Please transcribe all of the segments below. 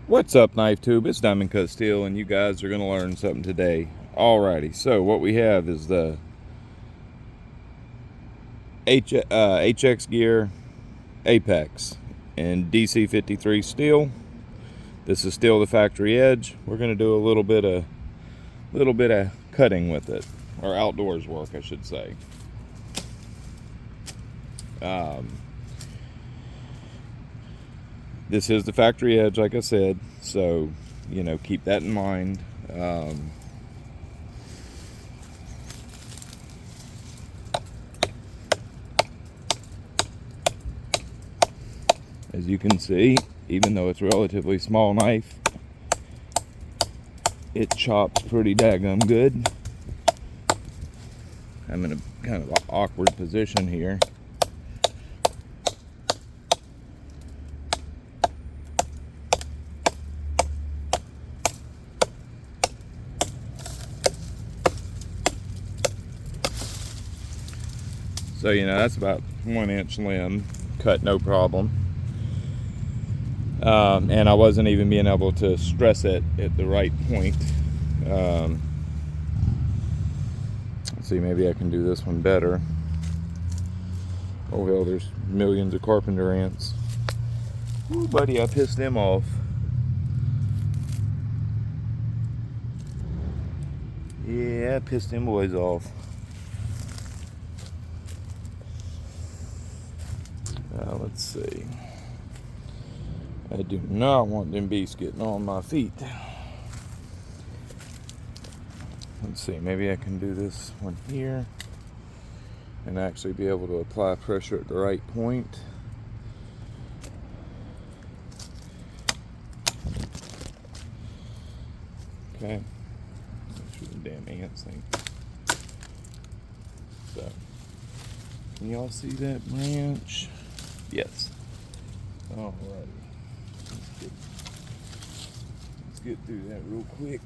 What's up, Knife Tube? It's Diamond Cut Steel, and you guys are going to learn something today. Alrighty, so what we have is the HX Gear Apex in DC53 steel. This is still the factory edge. We're going to do a little bit of cutting with it, or outdoors work, I should say. This is the factory edge, like I said, so keep that in mind. As you can see, even though it's a relatively small knife, it chops pretty daggum good. I'm in a kind of an awkward position here. So that's about 1 inch limb cut, no problem. And I wasn't even being able to stress it at the right point. Let's see, maybe I can do this one better. Oh hell, there's millions of carpenter ants. Ooh, buddy, I pissed them off. Yeah, I pissed them boys off. Let's see. I do not want them beasts getting on my feet. Let's see, maybe I can do this one here and actually be able to apply pressure at the right point. Okay. Make sure the damn ants think. So, can y'all see that branch? Yes. Alrighty. Let's get through that real quick.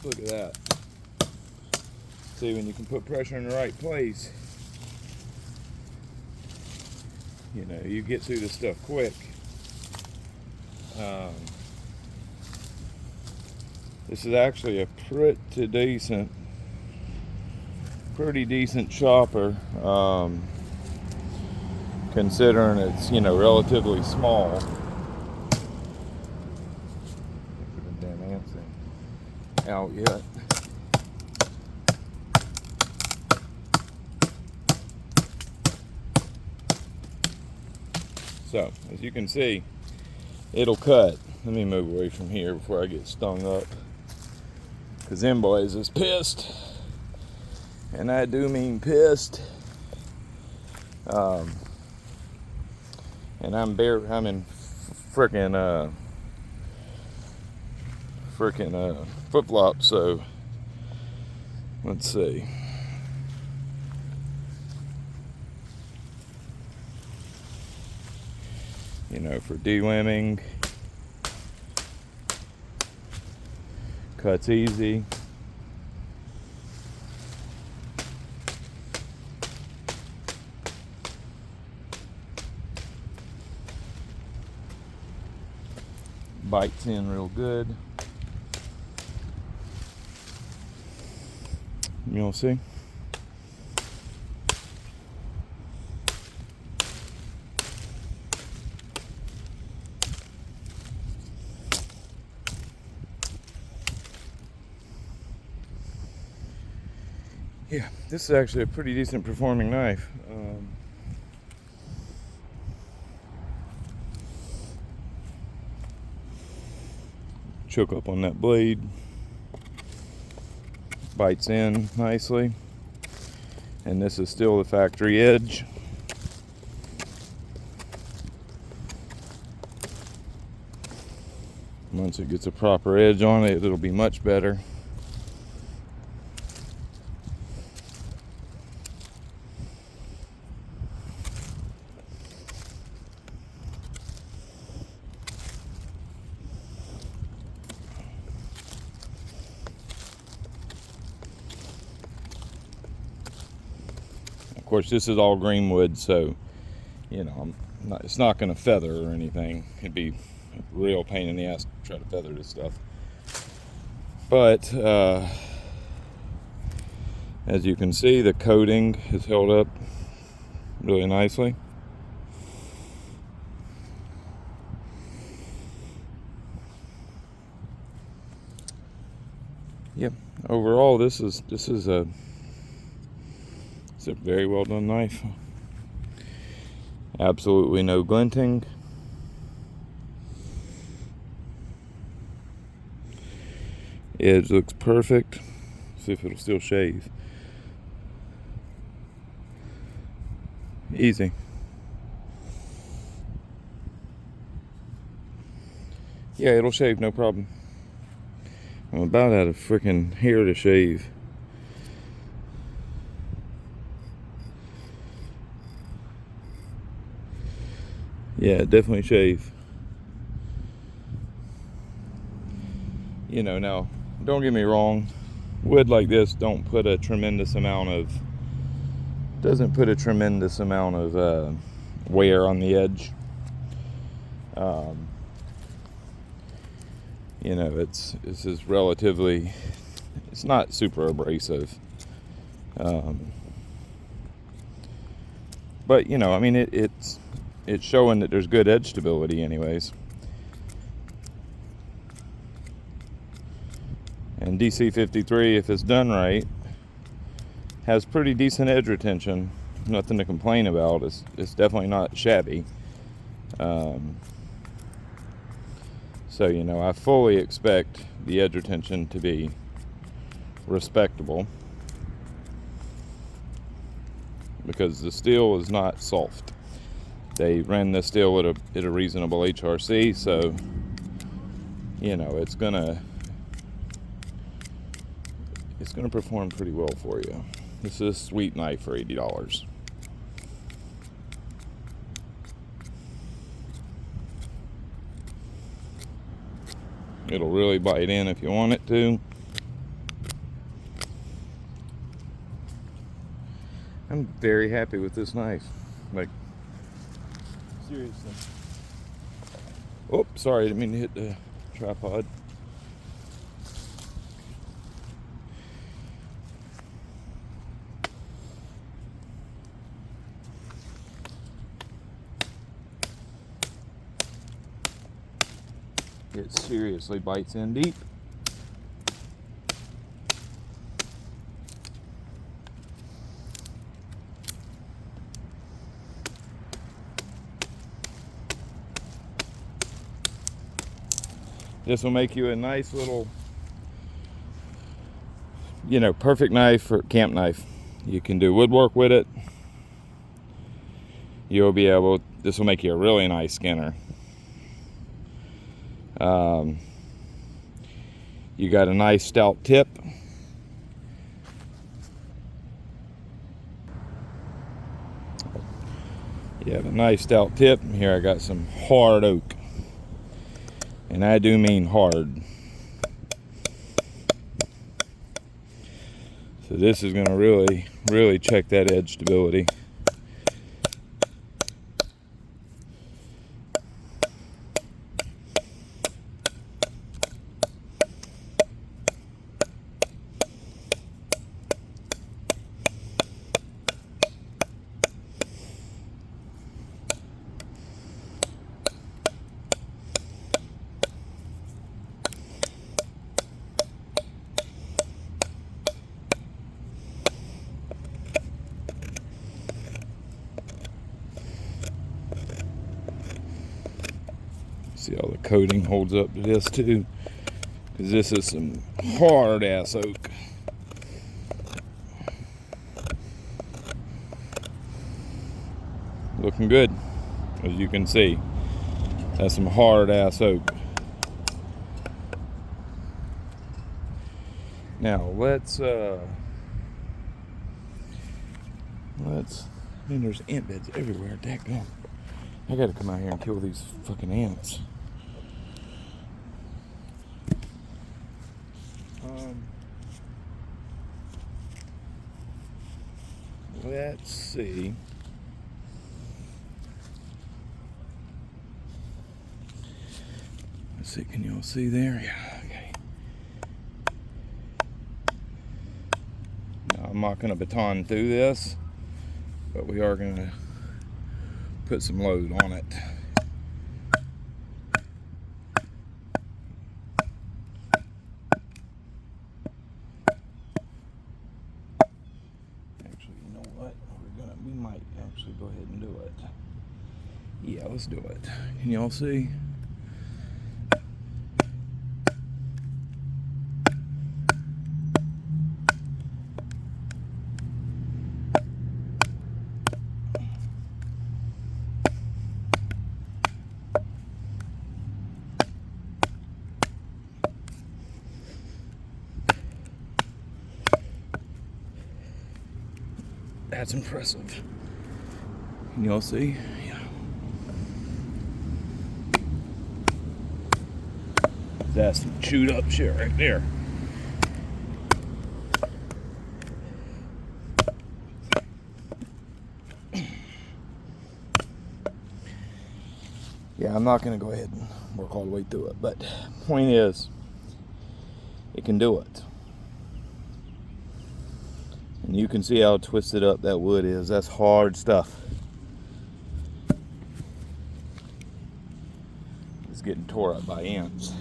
Look at that. See, when you can put pressure in the right place, you get through this stuff quick. This is actually a pretty decent chopper, considering it's relatively small. The damn ants ain't out yet. So as you can see, it'll cut. Let me move away from here before I get stung up, because them boys is pissed, and I do mean pissed. And I'm in frickin' flip-flops, so let's see. For delimbing, cuts easy. Bites in real good. You'll see. Yeah, this is actually a pretty decent performing knife. Choke up on that blade. Bites in nicely. And this is still the factory edge. Once it gets a proper edge on it, it'll be much better. course, this is all green wood, so you know, it's not going to feather or anything. It'd be a real pain in the ass to try to feather this stuff. But as you can see, the coating is held up really nicely. Yep. Overall, this is a very well done knife. Absolutely no glinting. Edge looks perfect. See if it'll still shave. Easy. Yeah, it'll shave, no problem. I'm about out of freaking hair to shave. Yeah, definitely shave. You know, now, don't get me wrong. Wood like this doesn't put a tremendous amount of wear on the edge. You know, this is relatively, it's not super abrasive. But you know, I mean, it's showing that there's good edge stability anyways. And DC53, if it's done right, has pretty decent edge retention. Nothing to complain about. It's definitely not shabby. So, you know, I fully expect the edge retention to be respectable, because the steel is not soft. They ran the steel at a reasonable HRC, so you know it's gonna perform pretty well for you. This is a sweet knife for $80. It'll really bite in if you want it to. I'm very happy with this knife. Like, seriously. Oh, sorry, I didn't mean to hit the tripod. It seriously bites in deep. This will make you a nice little, you know, perfect knife for camp knife. You can do woodwork with it. You'll be able, this will make you a really nice skinner. You got a nice stout tip. You have a nice stout tip. Here I got some hard oak. And I do mean hard. So this is going to really check that edge stability. See how the coating holds up to this too, because this is some hard ass oak. Looking good, as you can see. That's some hard ass oak. Now let's I mean, there's ant beds everywhere. Daggone. I gotta come out here and kill these fucking ants. Let's see. Let's see, can y'all see there? Yeah, okay. Now, I'm not going to baton through this, but we are going to put some load on it. Actually, you know what? We might actually go ahead and do it. Yeah, let's do it. Can y'all see? That's impressive. Can y'all see? Yeah. That's some chewed up shit right there. Yeah, I'm not going to go ahead and work all the way through it, but point is, it can do it. And you can see how twisted up that wood is. That's hard stuff. It's getting tore up by ants.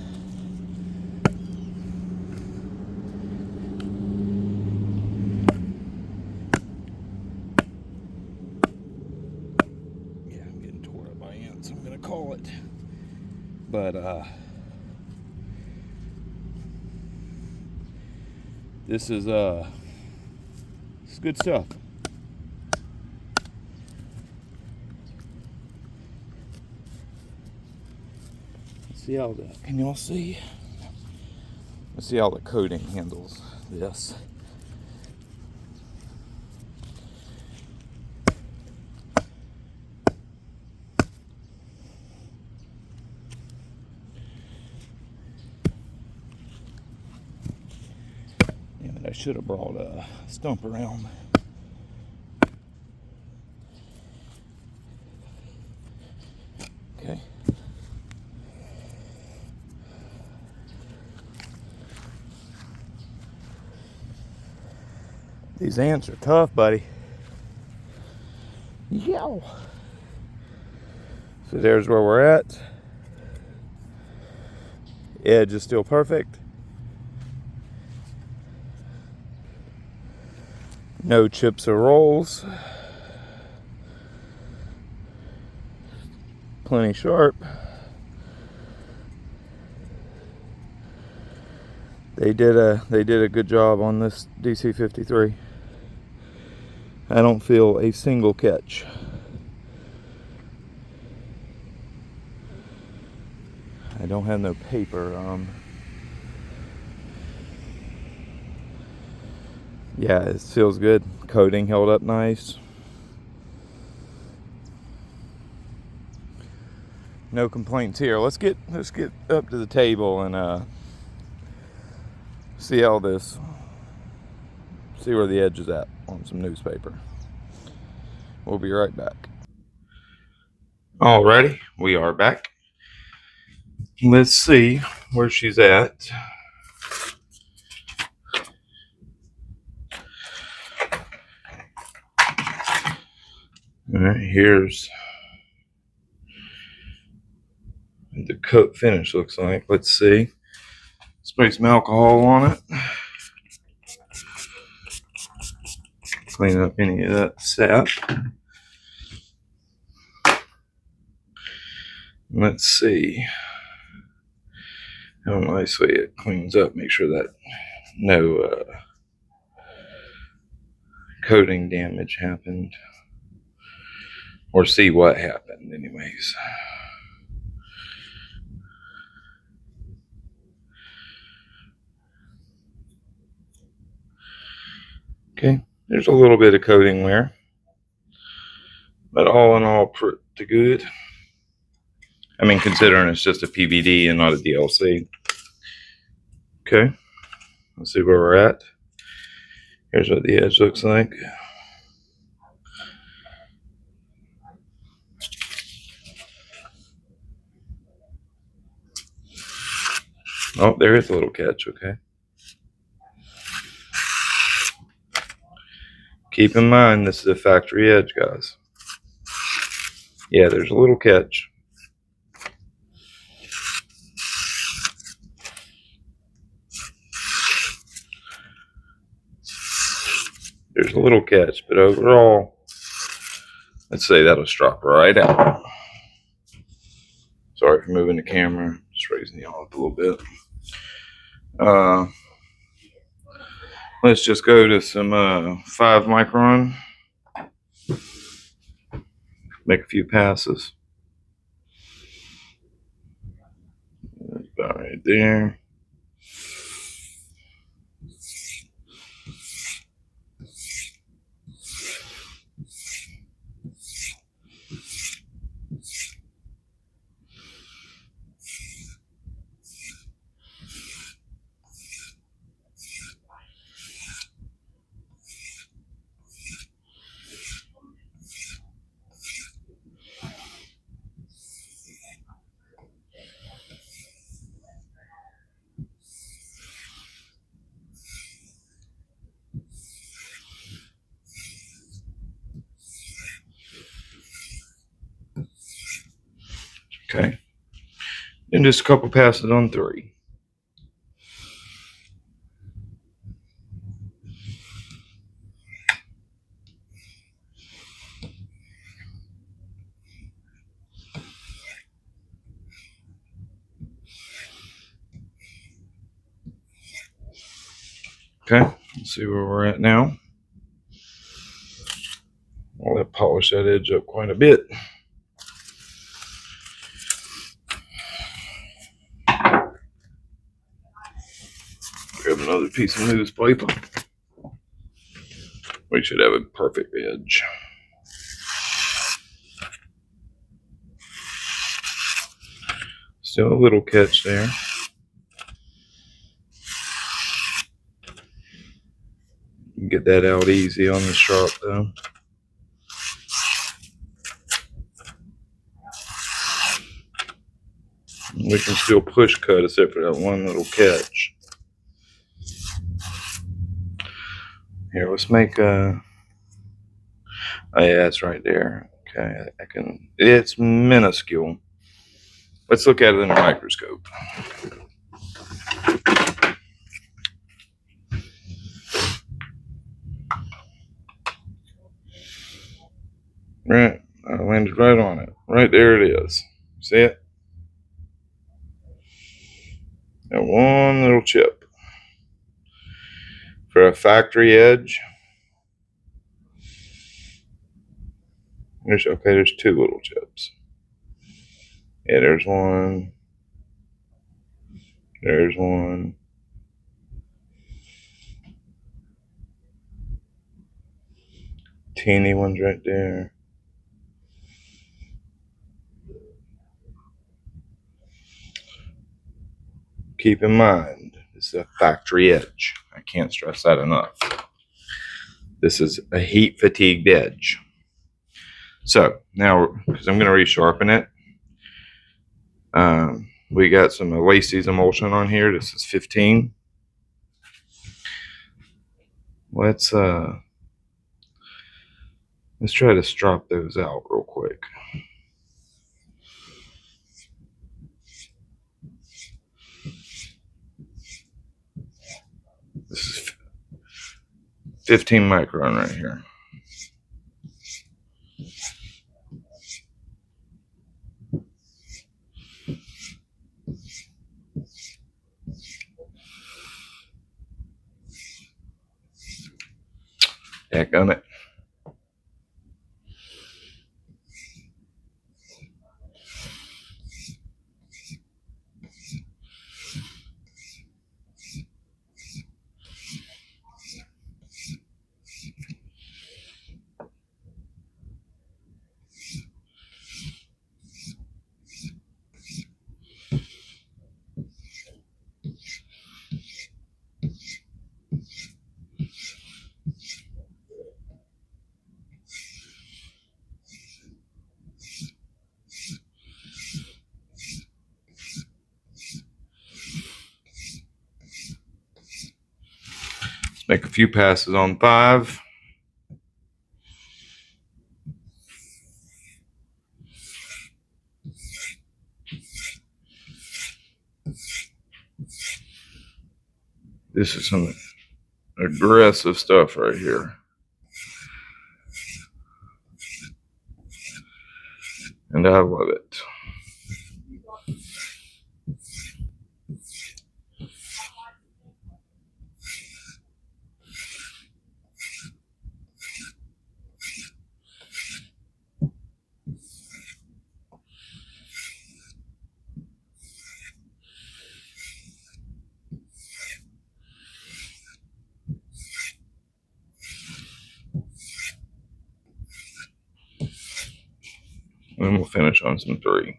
Yeah, I'm getting tore up by ants, I'm going to call it. But, this is good stuff. See how can y'all see? Let's see how the coating handles this. Damn it, I should have brought a stump around. Okay. These ants are tough, buddy. Yow. So there's where we're at. Edge is still perfect. No chips or rolls. Plenty sharp. They did a good job on this DC-53. I don't feel a single catch. I don't have no paper. Yeah, it feels good. Coating held up nice. No complaints here. Let's get up to the table and see where the edge is at on some newspaper. We'll be right back. Alrighty, we are back. Let's see where she's at. Alright, here's the coat finish looks like. Let's see. Spray some alcohol on it. Clean up any of that sap. Let's see how nicely it cleans up. Make sure that no coating damage happened, or see what happened anyways. Okay, there's a little bit of coating wear, but all in all pretty good. I mean, considering it's just a PVD and not a DLC. Okay, let's see where we're at. Here's what the edge looks like. Oh, there is a little catch, okay. Keep in mind, this is a factory edge, guys. Yeah, there's a little catch. There's a little catch, but overall, let's say that'll drop right out. Sorry for moving the camera, just raising y'all up a little bit. Let's just go to some 5 micron. Make a few passes. About right there. Okay. And just a couple passes on 3. Okay, let's see where we're at now. I'll polish that edge up quite a bit. Grab another piece of newspaper. We should have a perfect edge. Still a little catch there. Get that out easy on the sharp though. We can still push cut except for that one little catch. Here, let's make a. Oh yeah, it's right there. Okay, I can. It's minuscule. Let's look at it in a microscope. Right, I landed right on it. Right there it is. See it? And one little chip. For a factory edge, there's 2 little chips. Yeah, there's one. There's one. Teeny one's right there. Keep in mind, this is a factory edge. I can't stress that enough. This is a heat fatigued edge. So now, because I'm going to resharpen it, we got some Lacey's emulsion on here. This is 15. Let's try to strop those out real quick. This is 15 micron right here. Heck on it. Make a few passes on 5. This is some aggressive stuff right here. And I love it. And we'll finish on some 3.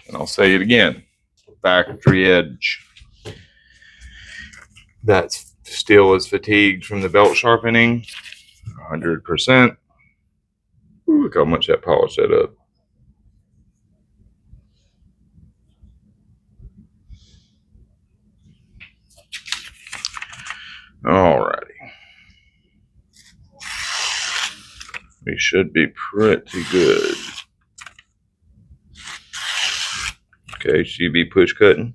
And I'll say it again, factory edge. That steel is fatigued from the belt sharpening, 100%. Ooh, look how much that polished that up. Alrighty. We should be pretty good. Okay, GB push cutting.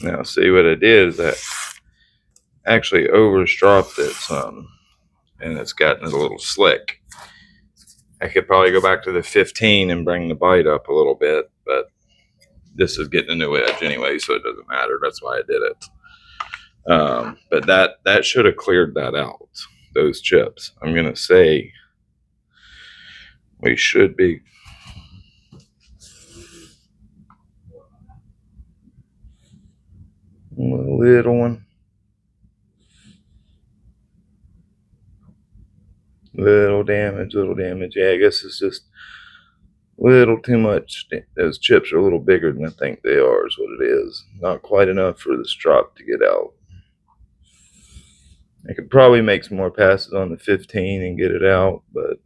Now see what I did is that actually overstropped it some, and it's gotten a little slick. I could probably go back to the 15 and bring the bite up a little bit, but this is getting a new edge anyway, so it doesn't matter. That's why I did it. But that should have cleared that out, those chips. I'm gonna say we should be a little one. Little damage. Yeah, I guess it's just a little too much. Those chips are a little bigger than I think they are, is what it is. Not quite enough for the strop to get out. I could probably make some more passes on the 15 and get it out, but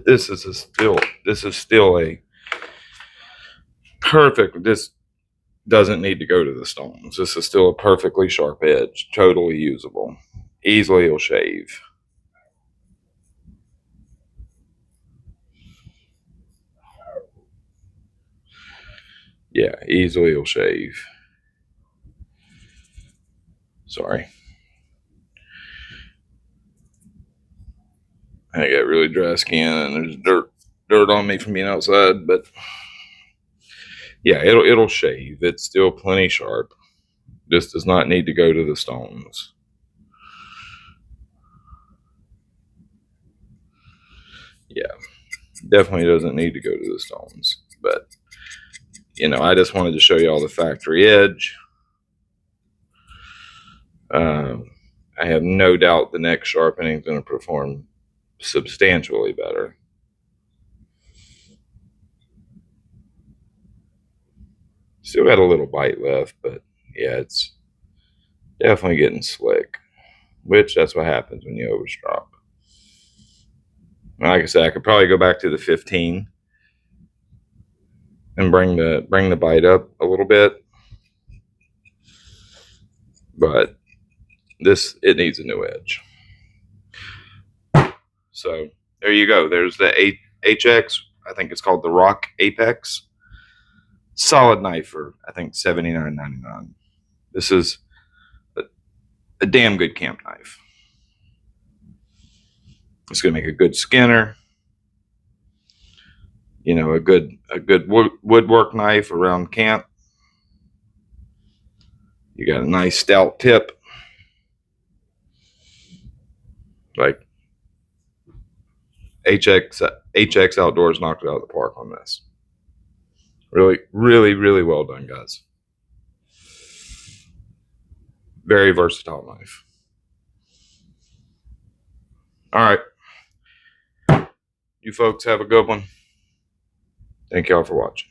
this is still a perfect. This doesn't need to go to the stones. This is still a perfectly sharp edge, totally usable. Easily will shave. Yeah, easily will shave. Sorry. I got really dry skin and there's dirt on me from being outside, but yeah, it'll shave. It's still plenty sharp. This does not need to go to the stones. Yeah, definitely doesn't need to go to the stones. But I just wanted to show you all the factory edge. I have no doubt the next sharpening is going to perform substantially better. Still got a little bite left, but yeah, it's definitely getting slick, which that's what happens when you overstrop. Like I said, I could probably go back to the 15 and bring the bite up a little bit, but it needs a new edge. So there you go. There's the HX. I think it's called the Rock Apex. Solid knife for I think $79.99. This is a damn good camp knife. It's going to make a good skinner. You know, a good woodwork knife around camp. You got a nice stout tip. Like HX Outdoors knocked it out of the park on this. Really, really, really well done, guys. Very versatile knife. All right. You folks have a good one. Thank y'all for watching.